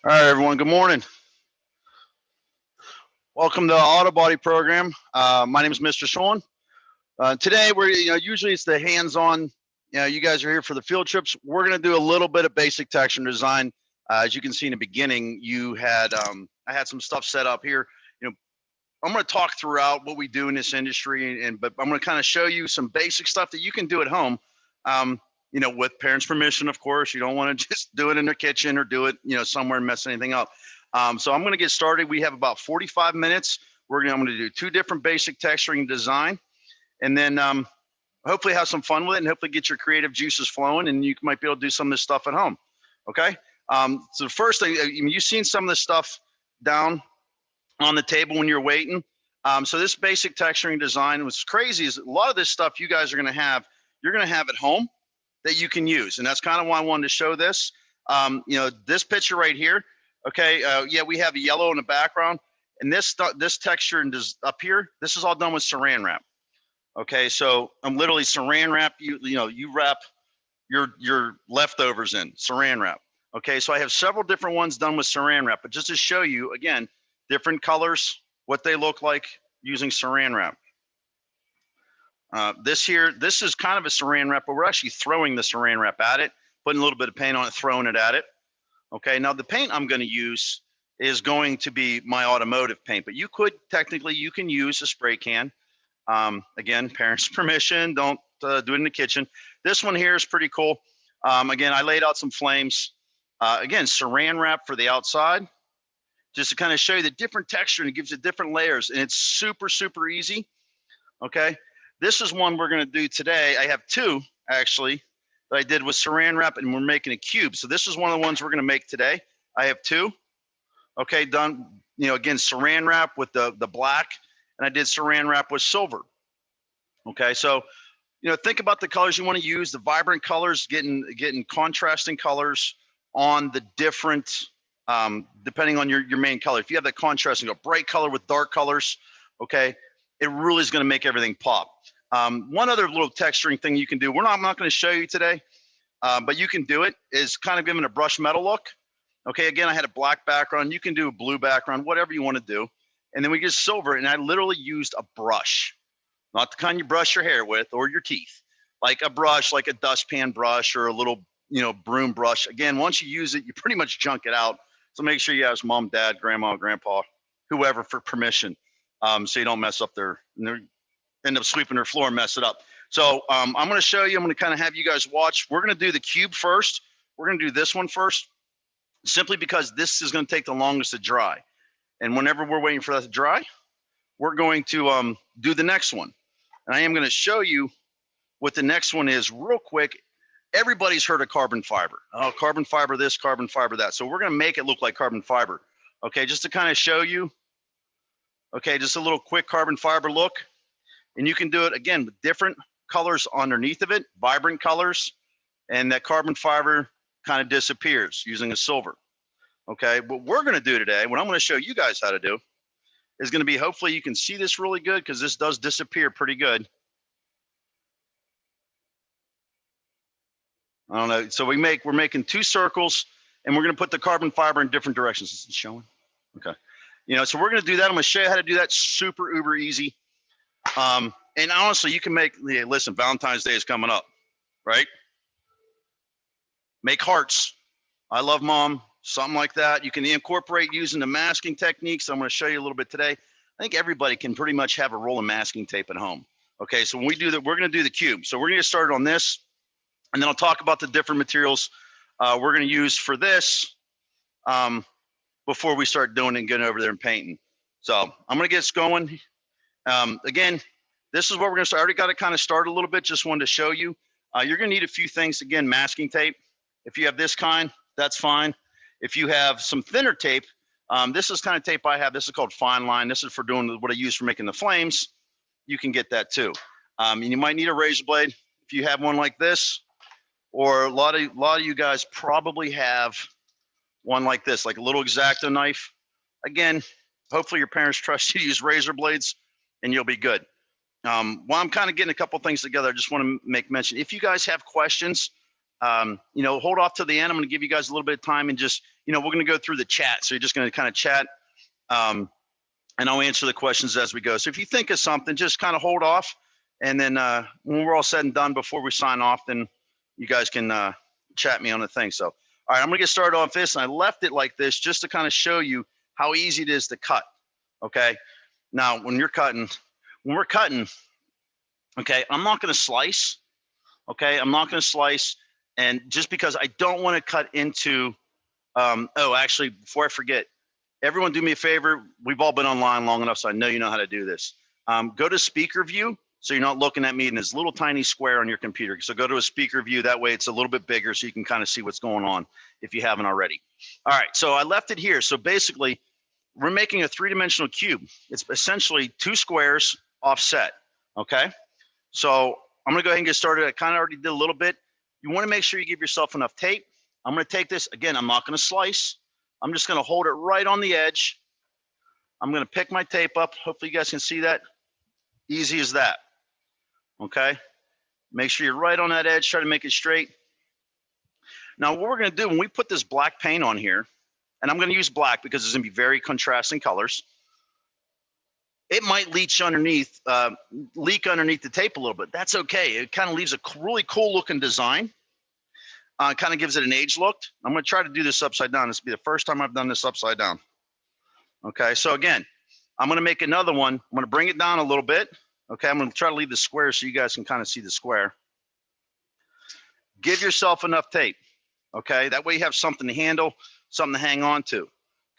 All right, everyone. Good morning. Welcome to the Auto Body program. My name is Mr. Sean. Today, we're usually it's the hands-on. You guys are here for the field trips. We're going to do a little bit of basic texture and design. As you can see in the beginning, I had some stuff set up here. I'm going to talk throughout what we do in this industry, but I'm going to kind of show you some basic stuff that you can do at home. With parents' permission, of course. You don't want to just do it in the kitchen or do it, somewhere and mess anything up. So I'm going to get started. We have about 45 minutes. I'm going to do two different basic texturing design, and then hopefully have some fun with it and hopefully get your creative juices flowing, and you might be able to do some of this stuff at home. Okay. So the first thing, you've seen some of this stuff down on the table when you're waiting. So this basic texturing design, what's crazy is a lot of this stuff you guys are going to have, you're going to have at home that you can use. And that's kind of why I wanted to show this. This picture right here. Okay. We have a yellow in the background, and this texture and up here, this is all done with saran wrap. Okay. So I'm literally saran wrap. You wrap your leftovers in saran wrap. Okay. So I have several different ones done with saran wrap, but just to show you again, different colors, what they look like using saran wrap. This is kind of a saran wrap, but we're actually throwing the saran wrap at it, putting a little bit of paint on it, throwing it at it. Okay, now the paint I'm going to use is going to be my automotive paint, but you can use a spray can. Again, parents' permission, don't do it in the kitchen. This one here is pretty cool. Again, I laid out some flames. Again, saran wrap for the outside, just to kind of show you the different texture, and it gives it different layers, and it's super, super easy. Okay. This is one we're going to do today. I have two actually that I did with saran wrap, and we're making a cube. So this is one of the ones we're going to make today. I have two. Okay, done. Again, saran wrap with the black, and I did saran wrap with silver. Okay, so think about the colors you want to use. The vibrant colors, getting contrasting colors on the different, depending on your main color. If you have that contrasting, a bright color with dark colors, okay, it really is going to make everything pop. One other little texturing thing you can do, I'm not going to show you today, but you can do it, is kind of giving a brush metal look. Okay, again, I had a black background. You can do a blue background, whatever you want to do. And then we get silver, and I literally used a brush, not the kind you brush your hair with or your teeth, like a brush, like a dustpan brush or a little, broom brush. Again, once you use it, you pretty much junk it out. So make sure you ask mom, dad, grandma, grandpa, whoever for permission, so you don't mess up end up sweeping their floor and mess it up. So I'm going to show you. I'm going to kind of have you guys watch. We're going to do the cube first. We're going to do this one first, simply because this is going to take the longest to dry. And whenever we're waiting for that to dry, we're going to do the next one. And I am going to show you what the next one is real quick. Everybody's heard of carbon fiber. Oh, carbon fiber this, carbon fiber that. So we're going to make it look like carbon fiber. Okay, just to kind of show you. Okay, just a little quick carbon fiber look. And you can do it, again, with different colors underneath of it, vibrant colors, and that carbon fiber kind of disappears using a silver. Okay, what we're going to do today, what I'm going to show you guys how to do, is going to be, hopefully you can see this really good, because this does disappear pretty good. I don't know. So we're making two circles, and we're going to put the carbon fiber in different directions. Is it showing? Okay. So we're going to do that. I'm going to show you how to do that. Super uber easy. And honestly, you can listen, Valentine's Day is coming up, right? Make hearts. I love mom, something like that. You can incorporate using the masking techniques. I'm going to show you a little bit today. I think everybody can pretty much have a roll of masking tape at home. Okay, so when we do that, we're going to do the cube. So we're going to get started on this, and then I'll talk about the different materials we're going to use for this before we start doing it and getting over there and painting. So I'm going to get us going. Again, this is what we're going to start. I already got it kind of started a little bit. Just wanted to show you. You're going to need a few things. Again, masking tape. If you have this kind, that's fine. If you have some thinner tape, this is kind of tape I have. This is called fine line. This is for doing what I use for making the flames. You can get that too. And you might need a razor blade if you have one like this, or a lot of you guys probably have one like this, like a little X-Acto knife. Again, hopefully your parents trust you to use razor blades, and you'll be good. While I'm kind of getting a couple things together, I just want to make mention, if you guys have questions, hold off to the end. I'm going to give you guys a little bit of time and just we're going to go through the chat. So you're just going to kind of chat, and I'll answer the questions as we go. So if you think of something, just kind of hold off. And then when we're all said and done, before we sign off, then you guys can chat me on the thing. So, all right, I'm going to get started off this. And I left it like this just to kind of show you how easy it is to cut. Okay. Now, when we're cutting, okay, I'm not going to slice. Okay, I'm not going to slice. And just because I don't want to cut into, actually, before I forget, everyone do me a favor. We've all been online long enough, so I know you know how to do this. Go to speaker view, so you're not looking at me in this little tiny square on your computer. So go to a speaker view. That way it's a little bit bigger so you can kind of see what's going on if you haven't already. All right, so I left it here. So basically, we're making a three-dimensional cube. It's essentially two squares offset, okay? So I'm gonna go ahead and get started. I kind of already did a little bit. You wanna make sure you give yourself enough tape. I'm gonna take this, again, I'm not gonna slice. I'm just gonna hold it right on the edge. I'm gonna pick my tape up. Hopefully you guys can see that. Easy as that, okay? Make sure you're right on that edge, try to make it straight. Now what we're gonna do, when we put this black paint on here, and I'm gonna use black because it's gonna be very contrasting colors, it might leak underneath the tape a little bit. That's okay. It kind of leaves a really cool looking design. Kind of gives it an age look. I'm going to try to do this upside down. This will be the first time I've done this upside down. Okay, so again, I'm going to make another one. I'm going to bring it down a little bit. Okay, I'm going to try to leave the square so you guys can kind of see the square. Give yourself enough tape. Okay, that way you have something to handle, something to hang on to.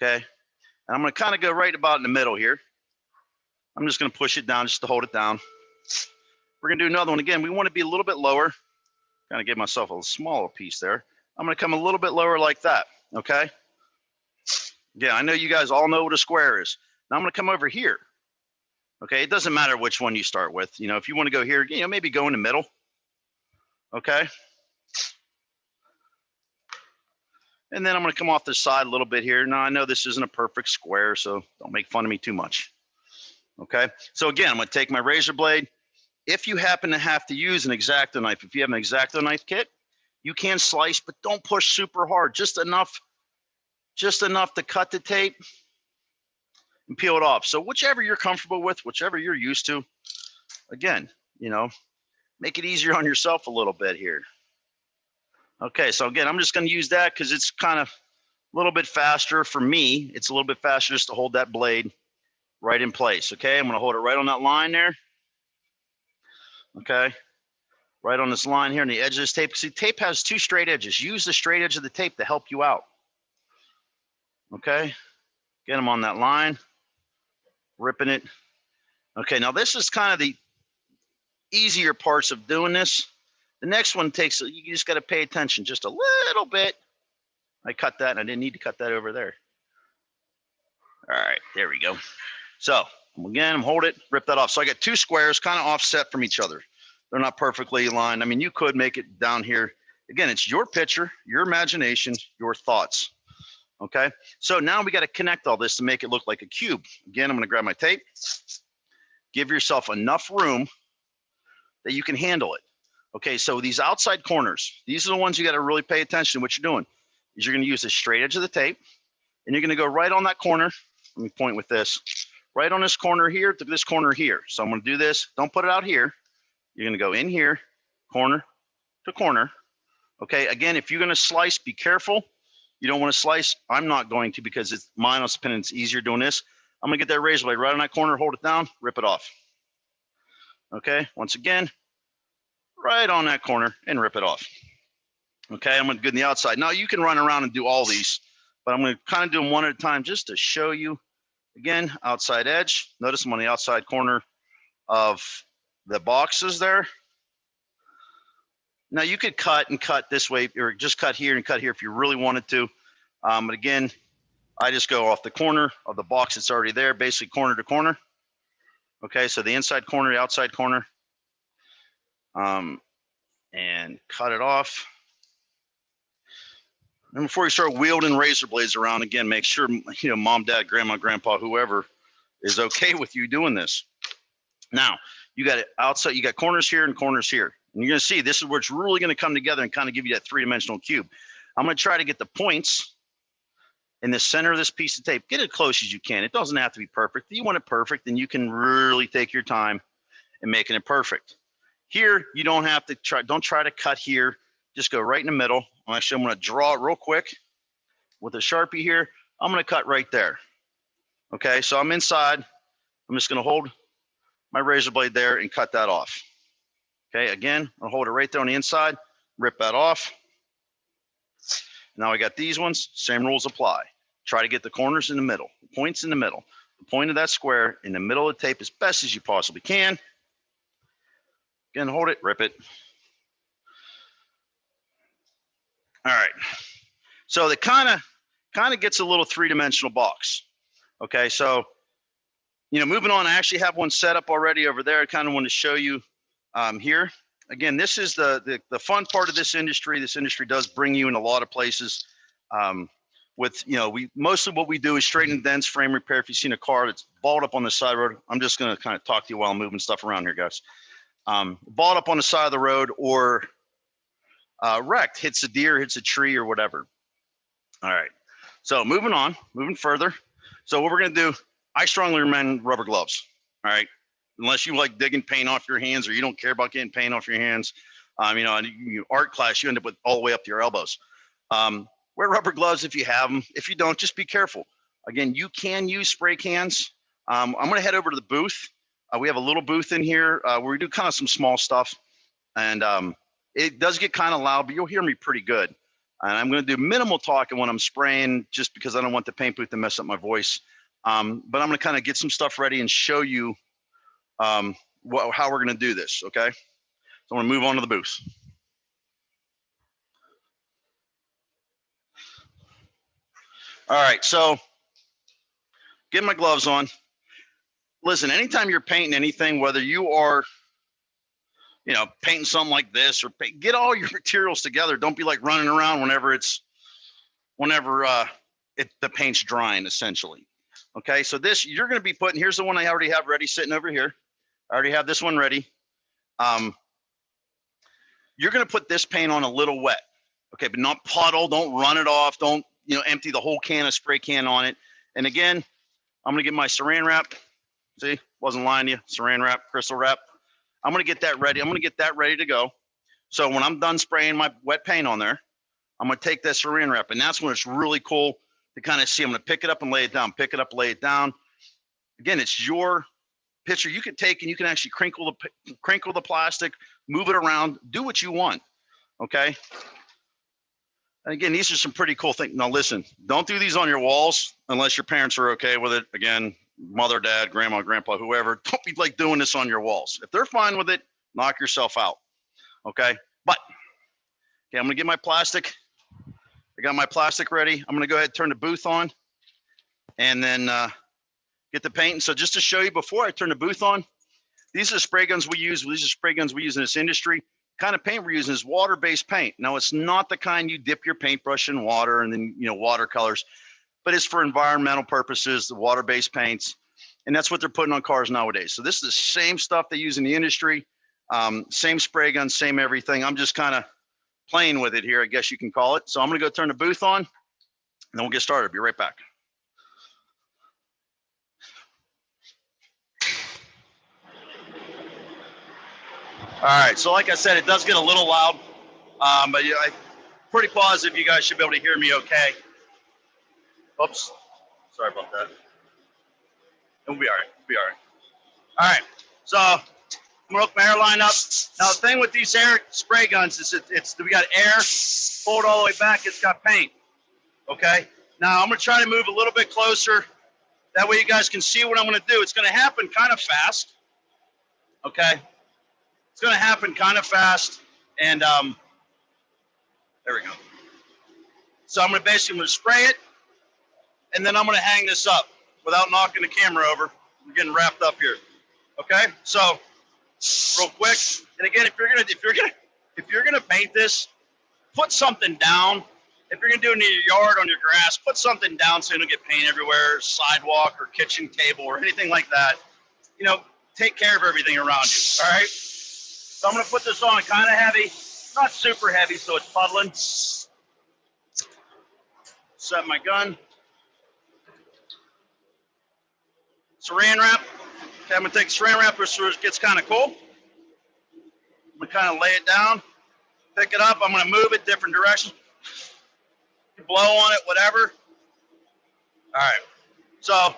Okay, and I'm going to kind of go right about in the middle here. I'm just going to push it down just to hold it down. We're going to do another one. Again, we want to be a little bit lower. Kind of give myself a smaller piece there. I'm going to come a little bit lower like that, okay? Yeah, I know you guys all know what a square is. Now I'm going to come over here, okay? It doesn't matter which one you start with. If you want to go here, maybe go in the middle, okay? And then I'm going to come off the side a little bit here. Now I know this isn't a perfect square, so don't make fun of me too much. Okay, so again, I'm going to take my razor blade. If you happen to have to use an X-Acto knife, if you have an X-Acto knife kit, you can slice, but don't push super hard. Just enough to cut the tape and peel it off. So whichever you're comfortable with, whichever you're used to, again, make it easier on yourself a little bit here. Okay, so again, I'm just going to use that because it's kind of a little bit faster for me. It's a little bit faster just to hold that blade right in place. Okay, I'm going to hold it right on that line there. Okay, right on this line here on the edge of this tape. See, tape has two straight edges. Use the straight edge of the tape to help you out. Okay, get them on that line, ripping it. Okay, now this is kind of the easier parts of doing this. The next one takes, you just got to pay attention just a little bit. I cut that and I didn't need to cut that over there. All right, there we go. So again, hold it, rip that off. So I got two squares kind of offset from each other. They're not perfectly aligned. I mean, you could make it down here. Again, it's your picture, your imagination, your thoughts. Okay, so now we got to connect all this to make it look like a cube. Again, I'm going to grab my tape. Give yourself enough room that you can handle it. Okay, so these outside corners, these are the ones you got to really pay attention to what you're doing. Is you're going to use the straight edge of the tape, and you're going to go right on that corner. Let me point with this. Right on this corner here to this corner here. So I'm going to do this. Don't put it out here. You're going to go in here, corner to corner. Okay, again, if you're going to slice, be careful. You don't want to slice. I'm not going to because it's mine on spin and it's easier doing this. I'm going to get that razor blade right on that corner, hold it down, rip it off. Okay, once again, right on that corner and rip it off. Okay, I'm going to go on the outside. Now you can run around and do all these, but I'm going to kind of do them one at a time just to show you. Again, outside edge. Notice I'm on the outside corner of the boxes there. Now you could cut and cut this way, or just cut here and cut here if you really wanted to. But again, I just go off the corner of the box that's already there, basically corner to corner. Okay, so the inside corner, the outside corner, and cut it off. And before you start wielding razor blades around, again, make sure mom, dad, grandma, grandpa, whoever is okay with you doing this. Now, you got it outside, you got corners here and corners here. And you're gonna see this is where it's really gonna come together and kind of give you that three-dimensional cube. I'm gonna try to get the points in the center of this piece of tape. Get it as close as you can. It doesn't have to be perfect. If you want it perfect, then you can really take your time in making it perfect. Here, you don't have to don't try to cut here. Just go right in the middle. Actually, I'm going to draw it real quick with a Sharpie here. I'm going to cut right there. Okay, so I'm inside. I'm just going to hold my razor blade there and cut that off. Okay, again, I'll hold it right there on the inside, rip that off. Now I got these ones, same rules apply. Try to get the corners in the middle, the points in the middle. The point of that square in the middle of the tape as best as you possibly can. Again, hold it, rip it. All right, so it kind of gets a little three-dimensional box. Okay, so, you know, moving on, I actually have one set up already over there. I kind of want to show you here. Again, this is the fun part of this industry. This industry does bring you in a lot of places. With, you know, mostly what we do is straighten and dents, frame repair. If you've seen a car that's balled up on the side of the road, I'm just going to kind of talk to you while I'm moving stuff around here, guys. Balled up on the side of the road or wrecked, hits a deer, hits a tree or whatever. All right, so moving further. So what we're going to do, I strongly recommend rubber gloves. All right, unless you like digging paint off your hands or you don't care about getting paint off your hands. You know, in art class, you end up with all the way up to your elbows. Wear rubber gloves if you have them. If you don't, just be careful. Again, you can use spray cans. I'm going to head over to the booth. We have a little booth in here where we do kind of some small stuff. And it does get kind of loud, but you'll hear me pretty good. And I'm going to do minimal talking when I'm spraying just because I don't want the paint booth to mess up my voice. But I'm going to kind of get some stuff ready and show you how we're going to do this, okay? So I'm going to move on to the booth. All right, so get my gloves on. Listen, anytime you're painting anything, whether you are, you know, painting something like this or get all your materials together. Don't be like running around whenever the paint's drying, essentially. Okay, so this, you're going to be putting, here's the one I already have ready sitting over here. I already have this one ready. You're going to put this paint on a little wet. Okay, but not puddle. Don't run it off. Don't, you know, empty the whole can of spray can on it. And again, I'm going to get my saran wrap. See, wasn't lying to you. Saran wrap, crystal wrap. I'm going to get that ready. I'm going to get that ready to go. So when I'm done spraying my wet paint on there, I'm going to take that saran wrap. And that's when it's really cool to kind of see. I'm going to pick it up and lay it down. Pick it up, lay it down. Again, it's your picture. You can take and you can actually crinkle the plastic, move it around, do what you want. Okay. And again, these are some pretty cool things. Now listen, don't do these on your walls unless your parents are okay with it. Again, mother, dad, grandma, grandpa, whoever, don't be like doing this on your walls. If they're fine with it, knock yourself out. Okay. But, okay, I'm going to get my plastic. I got my plastic ready. I'm going to go ahead and turn the booth on and then get the paint. And so just to show you before I turn the booth on, these are the spray guns we use. These are spray guns we use in this industry. Kind of paint we're using is water-based paint. Now it's not the kind you dip your paintbrush in water and then, you know, watercolors, but it's for environmental purposes, the water-based paints. And that's what they're putting on cars nowadays. So this is the same stuff they use in the industry, same spray gun, same everything. I'm just kind of playing with it here, I guess you can call it. So I'm gonna go turn the booth on and then we'll get started. Be right back. All right, so like I said, it does get a little loud, but yeah, I'm pretty positive you guys should be able to hear me okay. Oops, sorry about that. We'll be all right, we'll be all right. All right, so I'm gonna hook my air line up. Now the thing with these air spray guns is we got air, pull it all the way back, it's got paint, okay? Now I'm gonna try to move a little bit closer. That way you guys can see what I'm gonna do. It's gonna happen kind of fast, okay? It's going to happen kind of fast, and there we go. So I'm going to spray it, and then I'm going to hang this up without knocking the camera over. I'm getting wrapped up here. Okay, so real quick, and again, if you're gonna paint this, put something down. If you're gonna do it in your yard on your grass, put something down so you don't get paint everywhere, sidewalk or kitchen table or anything like that. You know, take care of everything around you. All right. So I'm going to put this on kind of heavy, not super heavy, so it's puddling. Set my gun. Saran wrap. Okay, I'm gonna take saran wrap so it gets kind of cool. I'm gonna kind of lay it down, pick it up. I'm gonna move it different directions, blow on it, whatever. All right. So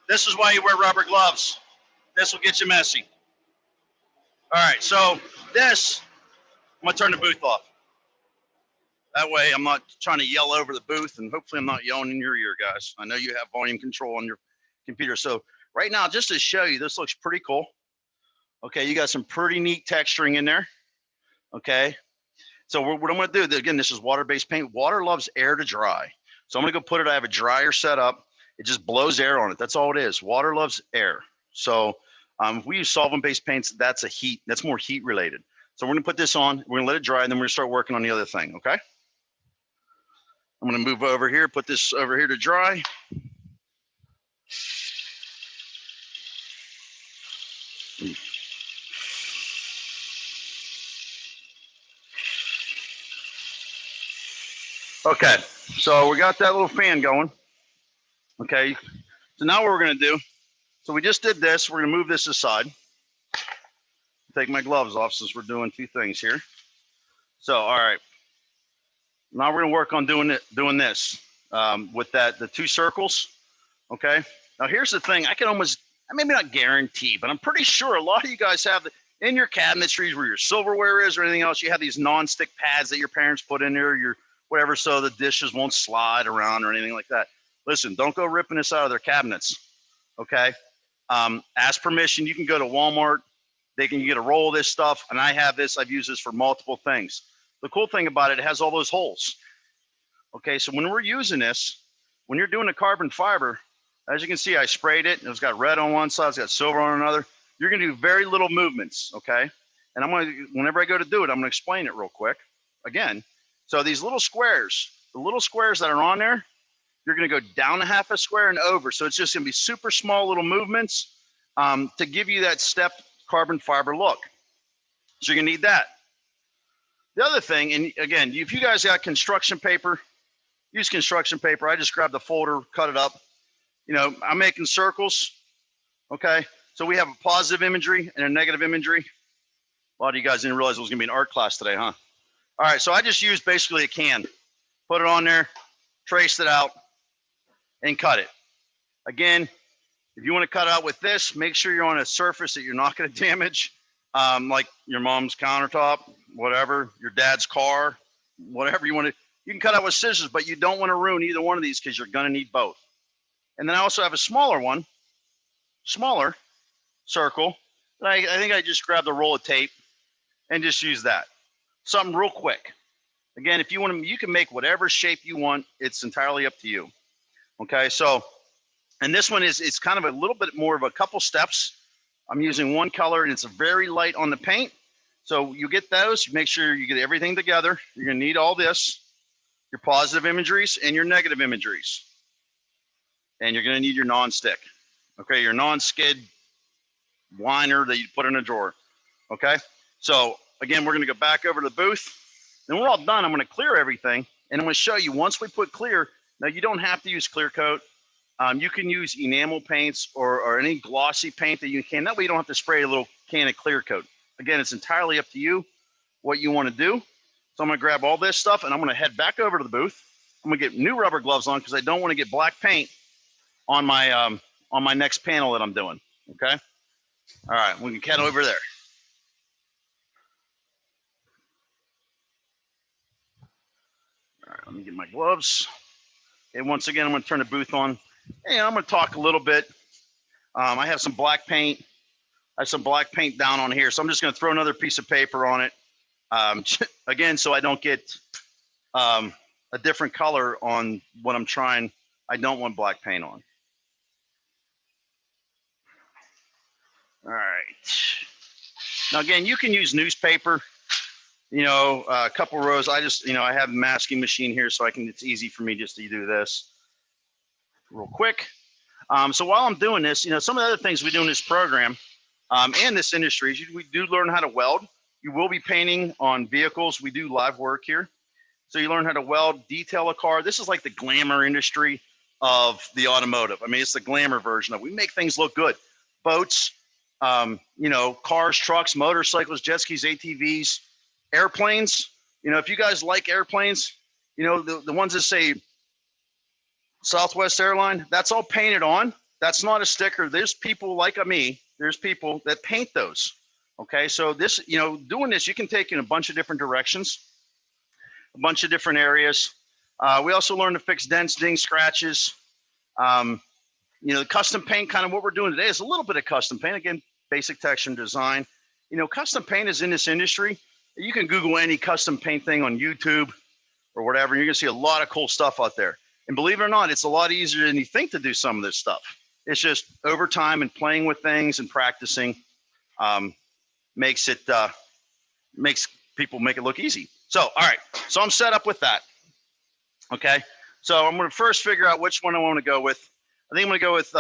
this is why you wear rubber gloves. This will get you messy. All right. So this, I'm gonna turn the booth off. That way I'm not trying to yell over the booth, and hopefully I'm not yelling in your ear, guys. I know you have volume control on your computer. So right now, just to show you, this looks pretty cool. Okay, you got some pretty neat texturing in there. Okay, so what I'm gonna do, again, this is water-based paint. Water loves air to dry. So I'm gonna go put it, I have a dryer set up. It just blows air on it. That's all it is. Water loves air. So if we use solvent-based paints, that's more heat related. So we're gonna put this on, we're gonna let it dry, and then we're gonna start working on the other thing, okay? I'm gonna move over here, put this over here to dry. Okay, so we got that little fan going. Okay, so now what we're gonna do, so we just did this, we're gonna move this aside. Take my gloves off since we're doing two things here. So, all right, now we're gonna work on doing this with the two circles, okay? Now here's the thing, I can almost, maybe not guarantee, but I'm pretty sure a lot of you guys have in your cabinetries where your silverware is or anything else, you have these non-stick pads that your parents put in there, your whatever, so the dishes won't slide around or anything like that. Listen, don't go ripping this out of their cabinets, okay? Ask permission. You can go to Walmart. You get a roll of this stuff, and I have this. I've used this for multiple things. The cool thing about it, it has all those holes. Okay, so when we're using this, when you're doing a carbon fiber, as you can see, I sprayed it, and it's got red on one side, it's got silver on another. You're gonna do very little movements, okay? And whenever I go to do it, I'm gonna explain it real quick. Again, so these little squares, the little squares that are on there, you're gonna go down a half a square and over. So it's just gonna be super small little movements to give you that stepped carbon fiber look. So you're gonna need that. The other thing, and again, if you guys got construction paper, use construction paper. I just grabbed the folder, cut it up. You know, I'm making circles, okay? So we have a positive imagery and a negative imagery. A lot of you guys didn't realize it was gonna be an art class today, huh? All right, so I just used basically a can. Put it on there, traced it out, and cut it. Again, if you want to cut out with this, make sure you're on a surface that you're not going to damage, like your mom's countertop, whatever, your dad's car, whatever you want to. You can cut out with scissors, but you don't want to ruin either one of these because you're going to need both. And then I also have a smaller one, smaller circle. And I think I just grabbed a roll of tape and just use that. Something real quick. Again, if you want to, you can make whatever shape you want. It's entirely up to you. Okay, so, and this one it's kind of a little bit more of a couple steps. I'm using one color and it's very light on the paint. So you get those, you make sure you get everything together. You're gonna need all this, your positive imageries and your negative imageries. And you're gonna need your non-stick. Okay, your non-skid liner that you put in a drawer. Okay, so again, we're gonna go back over to the booth. Then we're all done. I'm gonna clear everything and I'm gonna show you once we put clear. Now you don't have to use clear coat. You can use enamel paints or any glossy paint that you can. That way you don't have to spray a little can of clear coat. Again, it's entirely up to you what you want to do. So I'm gonna grab all this stuff and I'm gonna head back over to the booth. I'm gonna get new rubber gloves on because I don't want to get black paint on my next panel that I'm doing. Okay. All right, we can head over there. All right, let me get my gloves. Okay, once again, I'm gonna turn the booth on. And I'm gonna talk a little bit. I have some black paint. I have some black paint down on here. So I'm just gonna throw another piece of paper on it. Again, so I don't get a different color on what I'm trying. I don't want black paint on. All right. Now again, you can use newspaper, you know, a couple rows. I just, you know, I have a masking machine here so it's easy for me just to do this real quick. So while I'm doing this, you know, some of the other things we do in this program and this industry is we do learn how to weld. You will be painting on vehicles. We do live work here. So you learn how to weld, detail a car. This is like the glamour industry. of the automotive. I mean, it's the glamour version of it. We make things look good. Boats, you know, cars, trucks, motorcycles, jet skis, ATVs, airplanes. You know, if you guys like airplanes, you know, the ones that say Southwest Airline, that's all painted on. That's not a sticker. There's people like me, there's people that paint those. Okay, so this, you know, doing this, you can take in a bunch of different directions, a bunch of different areas. We also learn to fix dents, dings, scratches. You know, the custom paint, kind of what we're doing today is a little bit of custom paint. Again, basic texture and design. You know, custom paint is in this industry. You can Google any custom paint thing on YouTube or whatever. You're gonna see a lot of cool stuff out there. And believe it or not, it's a lot easier than you think to do some of this stuff. It's just over time and playing with things and practicing makes people make it look easy. So, all right, so I'm set up with that. Okay, so I'm gonna first figure out which one I want to go with. I think I'm gonna go with,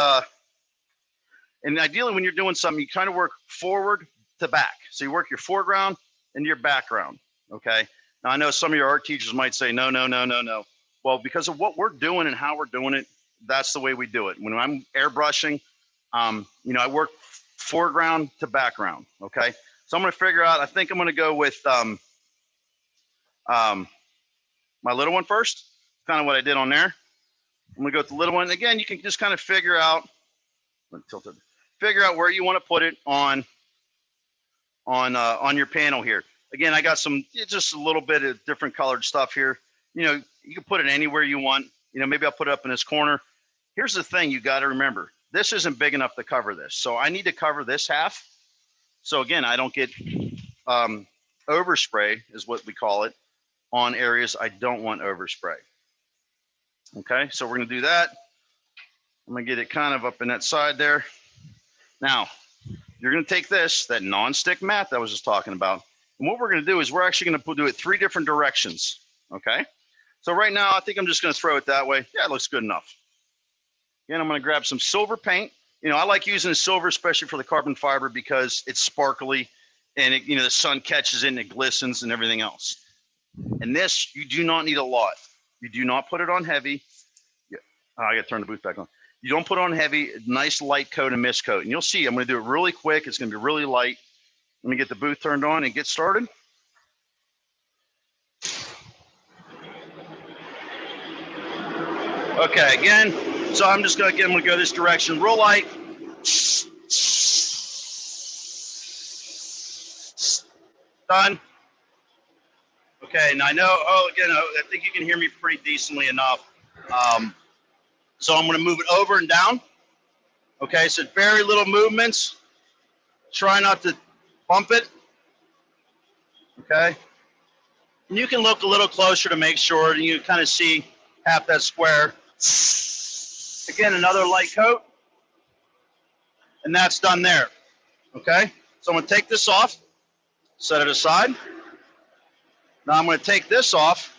and ideally when you're doing something, you kind of work forward to back. So you work your foreground and your background, okay? Now I know some of your art teachers might say, no, no, no, no, no. Well, because of what we're doing and how we're doing it, that's the way we do it. When I'm airbrushing, you know, I work foreground to background, okay? So I'm gonna figure out, I think I'm gonna go with my little one first, kind of what I did on there. I'm gonna go with the little one. Again, you can just kind of figure out where you want to put it on your panel here. Again, I got some, just a little bit of different colored stuff here. You know, you can put it anywhere you want. You know, maybe I'll put it up in this corner. Here's the thing you got to remember. This isn't big enough to cover this. So I need to cover this half. So again, I don't get overspray is what we call it on areas I don't want overspray. Okay, so we're gonna do that. I'm gonna get it kind of up in that side there. Now, you're gonna take this, that non-stick mat that I was just talking about, and what we're gonna do is we're actually gonna do it 3 different directions, okay? So right now, I think I'm just gonna throw it that way. Yeah, it looks good enough. Again, I'm gonna grab some silver paint. You know, I like using the silver, especially for the carbon fiber, because it's sparkly and it, you know, the sun catches it and it glistens and everything else. And this, you do not need a lot. You do not put it on heavy. Yeah. Oh, I got to turn the booth back on. You don't put it on heavy, nice light coat and mist coat. And you'll see, I'm going to do it really quick. It's going to be really light. Let me get the booth turned on and get started. Okay, again, so I'm just going to, I'm going to go this direction, real light. Done. Okay, now I know, again, I think you can hear me pretty decently enough. So I'm gonna move it over and down. Okay, so very little movements. Try not to bump it. Okay. And you can look a little closer to make sure and you kind of see half that square. Again, another light coat. And that's done there. Okay, so I'm gonna take this off, set it aside. Now I'm going to take this off.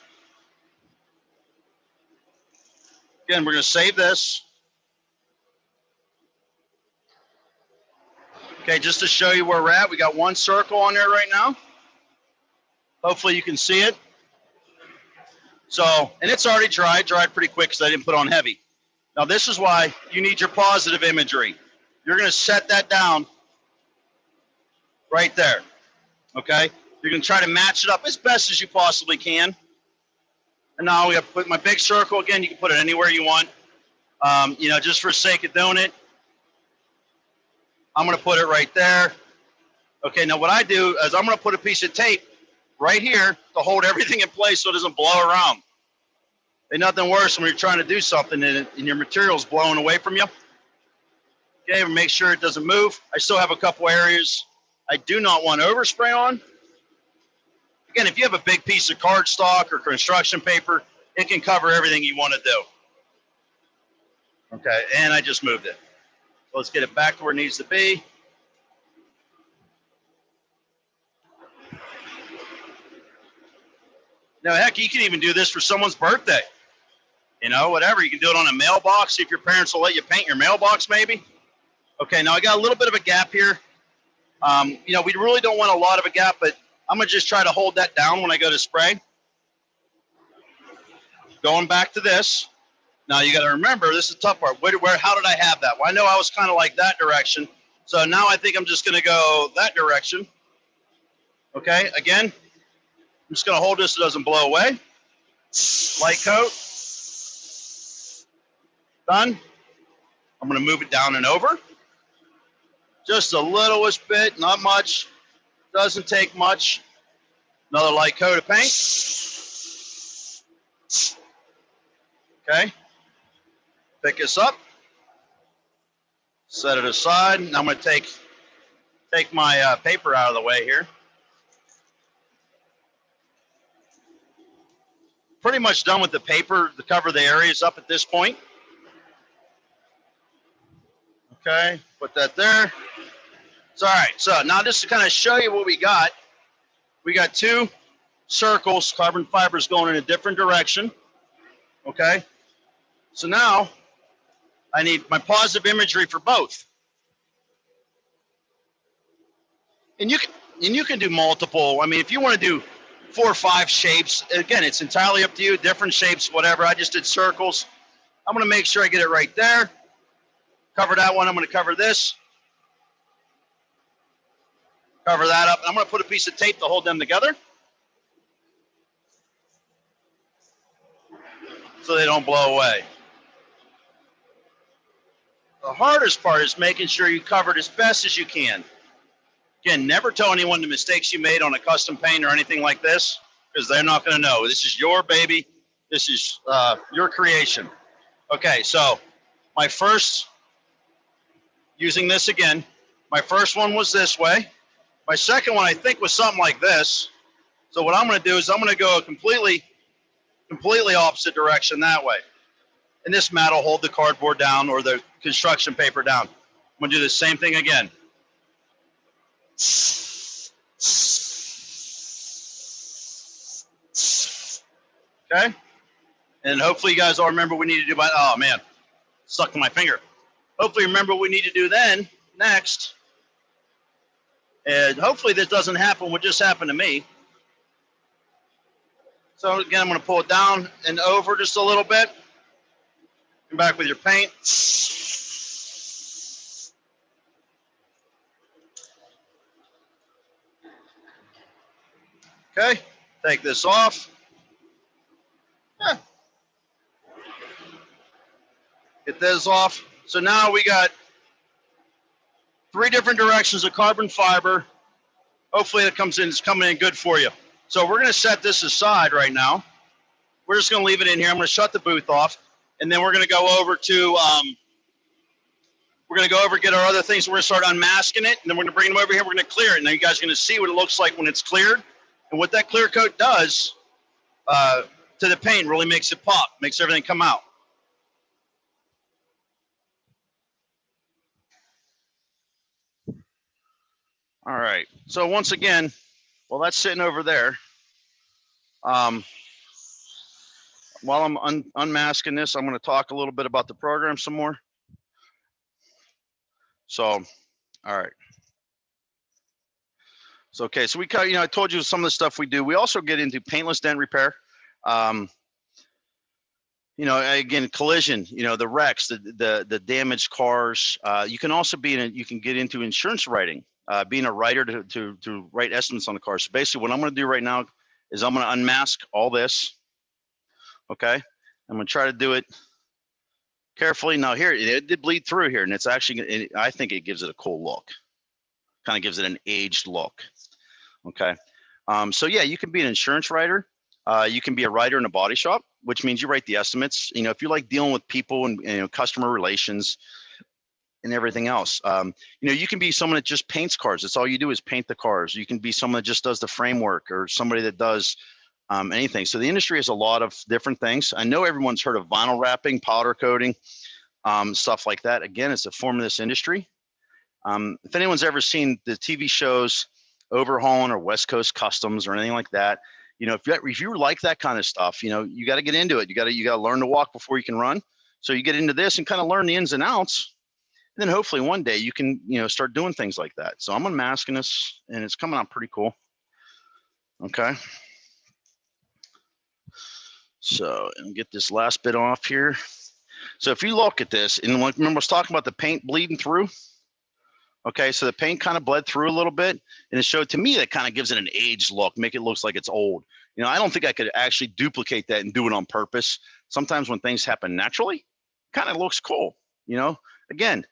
Again, we're going to save this. Okay, just to show you where we're at, we got 1 circle on there right now. Hopefully you can see it. So, and it's already dried pretty quick because I didn't put on heavy. Now this is why you need your positive imagery. You're going to set that down right there. Okay, you're going to try to match it up as best as you possibly can. And now we have to put my big circle again. You can put it anywhere you want. You know, just for sake of doing it, I'm going to put it right there. Okay, now what I do is I'm going to put a piece of tape right here to hold everything in place so it doesn't blow around. Ain't nothing worse when you're trying to do something and your material's blowing away from you. Okay, make sure it doesn't move. I still have a couple areas I do not want overspray on. Again, if you have a big piece of cardstock or construction paper, it can cover everything you want to do. Okay, and I just moved it. So let's get it back to where it needs to be. Now, heck, you can even do this for someone's birthday. You know, whatever. You can do it on a mailbox. See if your parents will let you paint your mailbox, maybe. Okay, now I got a little bit of a gap here. You know, we really don't want a lot of a gap, but I'm going to just try to hold that down when I go to spray. Going back to this. Now you got to remember, this is the tough part. How did I have that? Well, I know I was kind of like that direction. So now I think I'm just going to go that direction. Okay, again, I'm just going to hold this so it doesn't blow away. Light coat. Done. I'm going to move it down and over. Just a littleish bit, not much. Doesn't take much. Another light coat of paint. Okay. Pick this up. Set it aside. Now I'm going to take my paper out of the way here. Pretty much done with the paper to cover the areas up at this point. Okay, put that there. It's all right. So now just to kind of show you what we got two circles, carbon fibers going in a different direction. Okay, so now I need my positive imagery for both. And you can do multiple. I mean, if you want to do 4 or 5 shapes, again, it's entirely up to you. Different shapes, whatever. I just did circles. I'm going to make sure I get it right there. Cover that one. I'm going to cover this. Cover that up. I'm going to put a piece of tape to hold them together so they don't blow away. The hardest part is making sure you cover it as best as you can. Again, never tell anyone the mistakes you made on a custom paint or anything like this, because they're not going to know. This is your baby. This is your creation. Okay, so my first, using this again, my first one was this way. My second one, I think, was something like this. So what I'm going to do is I'm going to go a completely opposite direction that way. And this mat will hold the cardboard down or the construction paper down. I'm going to do the same thing again. Okay? And hopefully you guys all remember what we need to do by, oh man, stuck to my finger. Hopefully remember what we need to do then, next. And hopefully this doesn't happen what just happened to me. So again, I'm going to pull it down and over just a little bit. Come back with your paint. Okay, take this off. Get this off. So now we got 3 different directions of carbon fiber. Hopefully it it's coming in good for you. So we're going to set this aside right now. We're just going to leave it in here. I'm going to shut the booth off, and then we're going to go over to get our other things. We're going to start unmasking it, and then we're going to bring them over here. We're going to clear it, and then you guys are going to see what it looks like when it's cleared, and what that clear coat does to the paint really makes it pop, makes everything come out. All right. So once again, while that's sitting over there, while I'm unmasking this, I'm going to talk a little bit about the program some more. So, all right. So, okay. So I told you some of the stuff we do. We also get into paintless dent repair. Again, collision, the wrecks, the damaged cars. You can also you can get into insurance writing, being a writer to write estimates on the car. So basically what I'm going to do right now is I'm going to unmask all this. Okay. I'm going to try to do it carefully. Now here, it did bleed through here, and it's actually, I think it gives it a cool look. Kind of gives it an aged look. Okay. So yeah, you can be an insurance writer. You can be a writer in a body shop, which means you write the estimates. If you like dealing with people and customer relations and everything else, you can be someone that just paints cars. That's all you do is paint the cars. You can be someone that just does the framework, or somebody that does anything. So the industry has a lot of different things. I know everyone's heard of vinyl wrapping, powder coating, stuff like that. Again, it's a form of this industry. If anyone's ever seen the TV shows Overhauling or West Coast Customs or anything like that, if you like that kind of stuff, you got to get into it. You got to learn to walk before you can run. So you get into this and kind of learn the ins and outs. And then hopefully one day you can, start doing things like that. So I'm unmasking this, and it's coming out pretty cool. Okay. So, and get this last bit off here. So if you look at this, and remember I was talking about the paint bleeding through? Okay, so the paint kind of bled through a little bit, and it showed to me that kind of gives it an aged look, make it looks like it's old. You know, I don't think I could actually duplicate that and do it on purpose. Sometimes when things happen naturally, kind of looks cool. You know, again,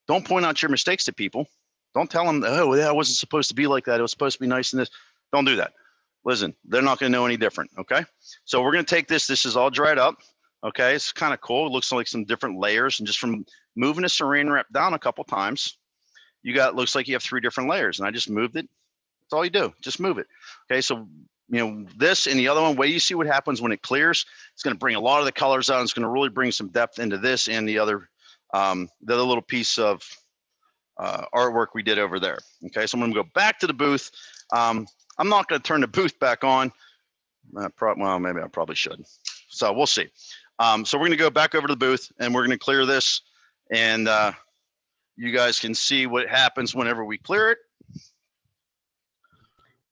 don't point out your mistakes to people. Don't tell them, oh, that wasn't supposed to be like that. It was supposed to be nice in this. Don't do that. Listen, they're not going to know any different. Okay, so we're going to take this. This is all dried up. Okay, it's kind of cool. It looks like some different layers, and just from moving the saran wrap down a couple times, you got, looks like you have 3 different layers, and I just moved it. That's all you do, just move it. Okay, so you know this and the other one, wait, you see what happens when it clears. It's going to bring a lot of the colors out. It's going to really bring some depth into this and the other little piece of artwork we did over there. Okay, so I'm going to go back to the booth. I'm not going to turn the booth back on. Well, maybe I probably should. So we'll see. So we're going to go back over to the booth, and we're going to clear this, and you guys can see what happens whenever we clear it.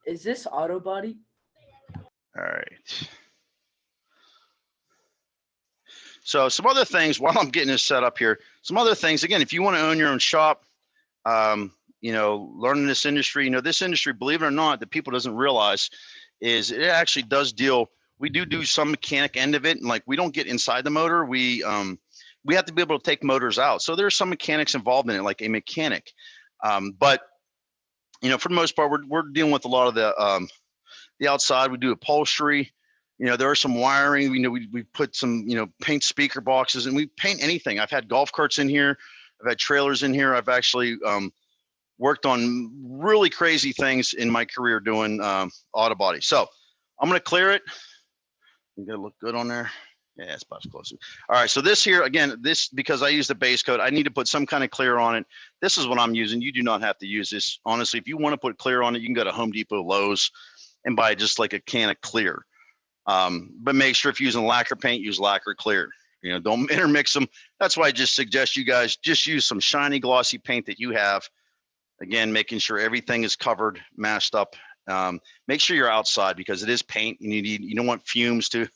Is this auto body? All right. So some other things while I'm getting this set up here, some other things, again, if you want to own your own shop, you know, learning this industry, you know, this industry, believe it or not, that people doesn't realize is it actually does deal, we do some mechanic end of it. And like, we don't get inside the motor. We have to be able to take motors out. So there's some mechanics involved in it, like a mechanic. But, you know, for the most part, we're dealing with a lot of the outside. We do upholstery. You know, there are some wiring. You know, we put some, you know, paint speaker boxes, and we paint anything. I've had golf carts in here. I've had trailers in here. I've actually worked on really crazy things in my career doing auto body. So I'm going to clear it. You got to look good on there. Yeah, it's about close. All right, so this here, again, this, because I use the base coat, I need to put some kind of clear on it. This is what I'm using. You do not have to use this. Honestly, if you want to put clear on it, you can go to Home Depot, Lowe's, and buy just like a can of clear. But make sure if you're using lacquer paint, use lacquer clear. You know, don't intermix them. That's why I just suggest you guys just use some shiny, glossy paint that you have. Again, making sure everything is covered, mashed up. Make sure you're outside because it is paint, and you don't want fumes to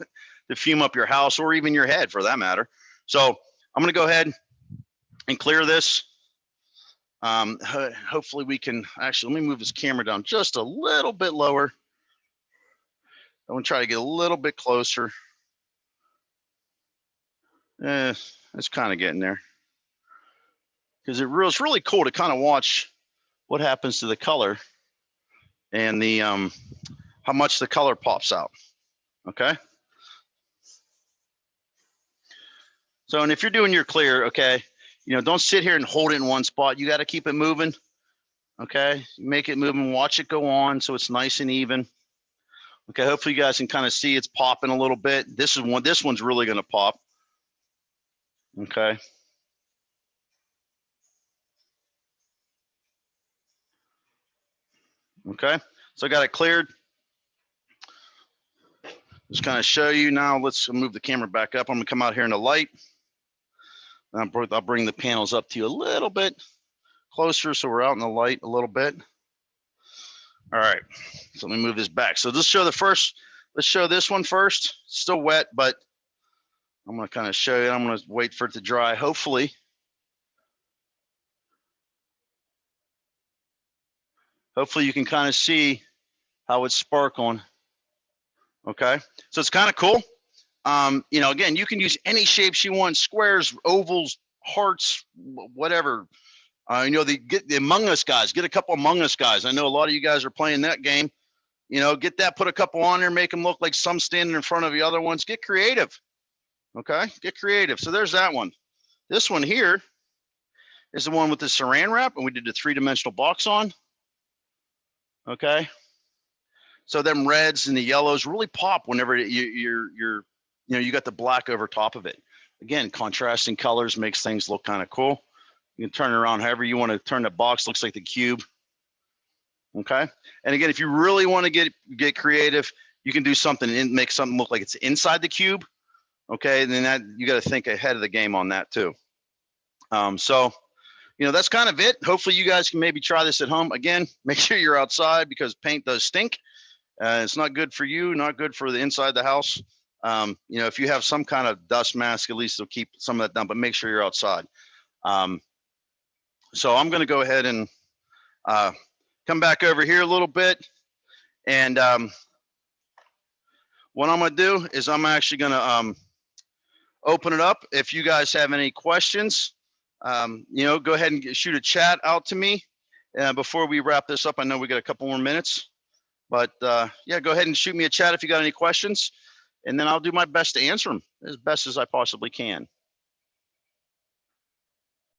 fume up your house or even your head for that matter. So I'm going to go ahead and clear this. Hopefully we can actually, let me move this camera down just a little bit lower. I'm going to try to get a little bit closer. It's kind of getting there. Because it's really cool to kind of watch what happens to the color and the how much the color pops out. Okay. So, and if you're doing your clear, okay, you know, don't sit here and hold it in one spot. You got to keep it moving. Okay, make it move and watch it go on so it's nice and even. Okay, hopefully you guys can kind of see it's popping a little bit. This one's really going to pop. Okay. Okay, so I got it cleared. Just kind of show you now. Let's move the camera back up. I'm gonna come out here in the light. I'll bring the panels up to you a little bit closer so we're out in the light a little bit. All right, so let me move this back. So let's show let's show this one first. Still wet, but I'm gonna kind of show you. I'm gonna wait for it to dry, hopefully. Hopefully you can kind of see how it's sparkling. Okay, so it's kind of cool. You know, again, you can use any shapes you want, squares, ovals, hearts, whatever. You know, get the Among Us guys, get a couple Among Us guys. I know a lot of you guys are playing that game. You know, get that, put a couple on there, make them look like some standing in front of the other ones. Get creative. Okay, get creative. So there's that one. This one here is the one with the saran wrap, and we did the 3-dimensional box on. Okay, so them reds and the yellows really pop whenever you got the black over top of it. Again, contrasting colors makes things look kind of cool. You can turn it around however you want to turn the box. Looks like the cube. Okay, and again, if you really want to get creative, you can do something and make something look like it's inside the cube. Okay, and then that you got to think ahead of the game on that too. So, you know, that's kind of it. Hopefully you guys can maybe try this at home. Again, make sure you're outside because paint does stink. It's not good for you, not good for the inside of the house. You know, if you have some kind of dust mask, at least it'll keep some of that down, but make sure you're outside. So I'm going to go ahead and come back over here a little bit. And what I'm going to do is I'm actually going to open it up. If you guys have any questions, you know, go ahead and shoot a chat out to me before we wrap this up. I know we got a couple more minutes, but yeah, go ahead and shoot me a chat if you got any questions, and then I'll do my best to answer them as best as I possibly can.